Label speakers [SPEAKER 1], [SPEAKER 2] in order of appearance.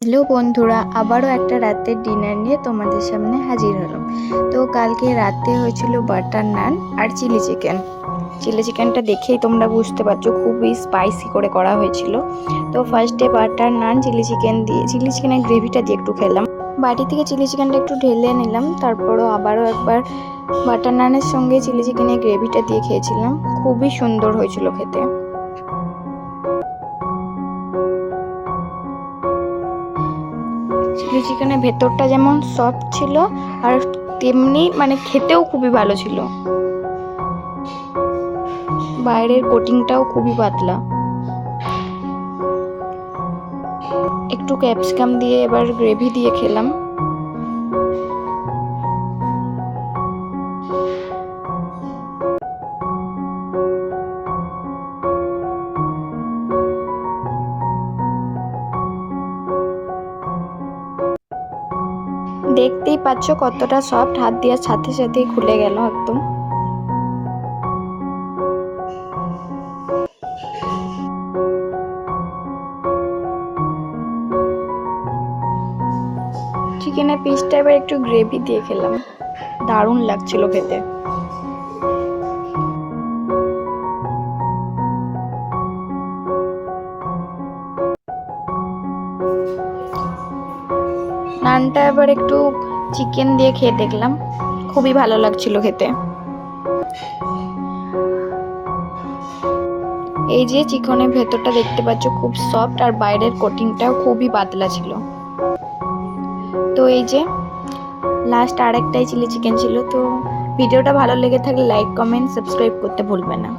[SPEAKER 1] Hello বন্ধুরা, আবারও একটা রাতের ডিনার নিয়ে তোমাদের সামনে হাজির হলাম। তো কালকে রাতে হয়েছিল বাটার নান আর চিলি চিকেনটা দেখেই তোমরা বুঝতে পারছো খুবই স্পাইসি করে করা হয়েছিল। তো ফার্স্টে বাটার নান চিলি চিকেনের গ্রেভিটা দিয়ে একটু খেলাম। বাড়ি থেকে চিলি চিকেনটা একটু ঢেলে নিলাম, তারপরও আবারও একবার বাটার নানের সঙ্গে চিলি চিকেনের গ্রেভিটা দিয়ে খেয়েছিলাম। খুবই সুন্দর হয়েছিল খেতে। চিলি চিকেনের ভেতরটা যেমন সফট ছিল আর তেমনি খেতেও খুবই ভালো ছিল। বাইরের কোটিংটাও খুবই পাতলা। একটু ক্যাপসিকাম দিয়ে এবার গ্রেভি দিয়ে খেলাম। দেখতেই পাচ্ছ কতটা সফট, হাত দেওয়ার সাথে সাথেই খুলে গেল একদম। চিকেনের পিসটা এবার একটু গ্রেভি দিয়ে খেলাম, দারুণ লাগছিল খেতে। নানটা এবার একটু চিকেন দিয়ে খেয়ে দেখলাম, খুবই ভালো লাগছিল খেতে। এই যে চিকেনের ভেতরটা দেখতে পাচ্ছ খুব সফট আর বাইরের কোটিংটাও খুবই পাতলা ছিল। তো এই যে লাস্ট আরেকটাই চিলি চিকেন ছিল। তো ভিডিওটা ভালো লেগে থাকলে লাইক, কমেন্ট, সাবস্ক্রাইব করতে ভুলবে না।